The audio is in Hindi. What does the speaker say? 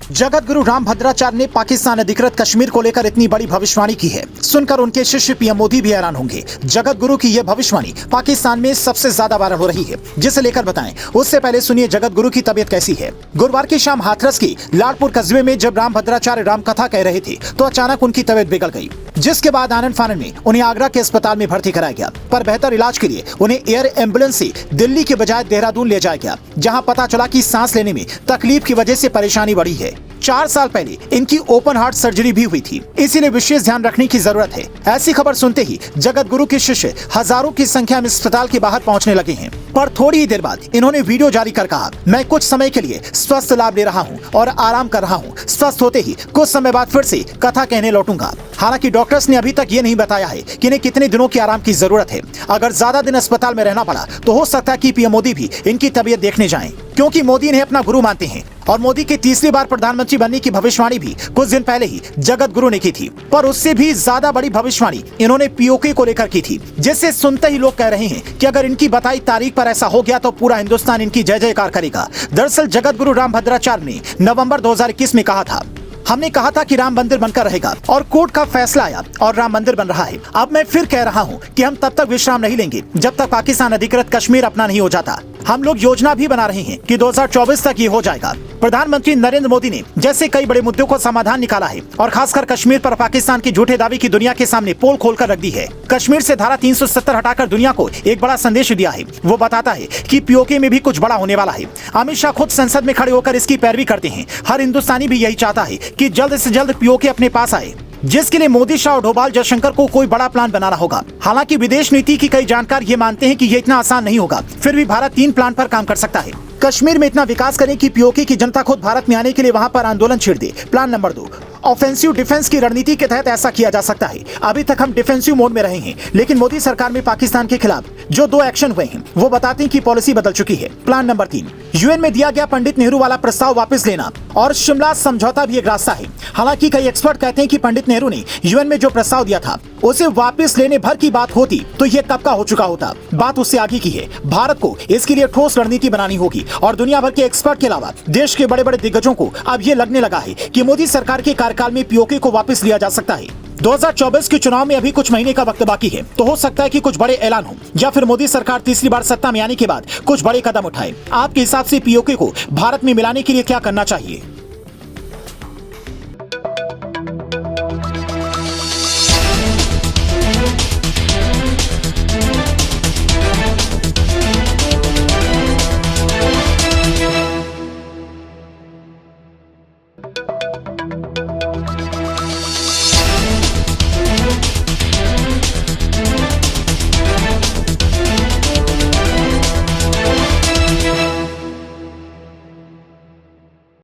जगत गुरु राम भद्राचार्य ने पाकिस्तान अधिकृत कश्मीर को लेकर इतनी बड़ी भविष्यवाणी की है, सुनकर उनके शिष्य पीएम मोदी भी हैरान होंगे। जगत गुरु की यह भविष्यवाणी पाकिस्तान में सबसे ज्यादा वायरल हो रही है, जिसे लेकर बताएं उससे पहले सुनिए जगत गुरु की तबीयत कैसी है। गुरुवार की शाम हाथरस की लाडपुर कस्बे में जब राम भद्राचार्य राम कथा कह रहे थे तो अचानक उनकी तबीयत बिगड़ गई, जिसके बाद आनंद फानन में उन्हें आगरा के अस्पताल में भर्ती कराया गया। पर बेहतर इलाज के लिए उन्हें एयर एम्बुलेंस से दिल्ली के बजाय देहरादून ले जाया गया, जहां पता चला कि सांस लेने में तकलीफ की वजह से परेशानी बढ़ी है। 4 साल पहले इनकी ओपन हार्ट सर्जरी भी हुई थी, इसीलिए विशेष ध्यान रखने की जरूरत है। ऐसी खबर सुनते ही जगत गुरु के शिष्य हजारों की संख्या में अस्पताल के बाहर पहुंचने लगे हैं। पर थोड़ी ही देर बाद इन्होंने वीडियो जारी कर कहा, मैं कुछ समय के लिए स्वस्थ लाभ ले रहा हूं और आराम कर रहा हूं। स्वस्थ होते ही कुछ समय बाद फिर से कथा कहने लौटूंगा। हालांकि डॉक्टर्स ने अभी तक ये नहीं बताया है कि इन्हें कितने दिनों की आराम की जरूरत है। अगर ज्यादा दिन अस्पताल में रहना पड़ा तो हो सकता है कि पीएम मोदी भी इनकी तबीयत देखने जाएं, क्योंकि मोदी इन्हें अपना गुरु मानते हैं और मोदी के तीसरी बार प्रधानमंत्री बनने की भविष्यवाणी भी कुछ दिन पहले ही जगत गुरु ने की थी। पर उससे भी ज्यादा बड़ी भविष्यवाणी इन्होंने पीओके को लेकर की थी, जिससे सुनते ही लोग कह रहे हैं कि अगर इनकी बताई तारीख पर ऐसा हो गया तो पूरा हिंदुस्तान इनकी जय जयकार करेगा। दरअसल जगत गुरु राम भद्राचार्य ने नवंबर 2021 में कहा था, हमने कहा था कि राम मंदिर बनकर रहेगा और कोर्ट का फैसला आया और राम मंदिर बन रहा है। अब मैं फिर कह रहा हूं कि हम तब तक विश्राम नहीं लेंगे जब तक पाकिस्तान अधिकृत कश्मीर अपना नहीं हो जाता। हम लोग योजना भी बना रहे हैं कि 2024 तक ये हो जाएगा। प्रधानमंत्री नरेंद्र मोदी ने जैसे कई बड़े मुद्दों को समाधान निकाला है और खासकर कश्मीर पर पाकिस्तान के झूठे दावे की दुनिया के सामने पोल खोलकर रख दी है। कश्मीर से धारा 370 हटाकर दुनिया को एक बड़ा संदेश दिया है। वो बताता है कि पीओके में भी कुछ बड़ा होने वाला है। अमित शाह खुद संसद में खड़े होकर इसकी पैरवी करते हैं। हर हिंदुस्तानी भी यही चाहता है कि जल्द से जल्द पीओके अपने पास आए, जिसके लिए मोदी, शाह और डोभाल जयशंकर को कोई बड़ा प्लान बनाना होगा। हालांकि विदेश नीति की कई जानकार ये मानते हैं कि ये इतना आसान नहीं होगा, फिर भी भारत 3 प्लान पर काम कर सकता है। कश्मीर में इतना विकास करें कि पीओके की जनता खुद भारत में आने के लिए वहां पर आंदोलन छेड़ दे। प्लान नंबर 2, ऑफेंसिव डिफेंस की रणनीति के तहत ऐसा किया जा सकता है। अभी तक हम डिफेंसिव मोड में रहे हैं, लेकिन मोदी सरकार में पाकिस्तान के खिलाफ जो 2 एक्शन हुए हैं वो बताते हैं कि पॉलिसी बदल चुकी है। प्लान नंबर 3, यूएन में दिया गया पंडित नेहरू वाला प्रस्ताव वापस लेना और शिमला समझौता भी एक रास्ता है। हालांकि कई एक्सपर्ट कहते हैं कि पंडित नेहरू ने यूएन में जो प्रस्ताव दिया था उसे वापस लेने भर की बात होती तो ये कब का हो चुका होता। बात उससे आगे की है। भारत को इसके लिए ठोस रणनीति बनानी होगी और दुनिया भर के एक्सपर्ट के अलावा देश के बड़े बड़े दिग्गजों को अब ये लगने लगा है कि मोदी सरकार के कार्यकाल में पीओके को वापस लिया जा सकता है। 2024 के चुनाव में अभी कुछ महीने का वक्त बाकी है, तो हो सकता है कि कुछ बड़े ऐलान हो या फिर मोदी सरकार तीसरी बार सत्ता में आने के बाद कुछ बड़े कदम उठाए। आपके हिसाब से पीओके को भारत में मिलाने के लिए क्या करना चाहिए?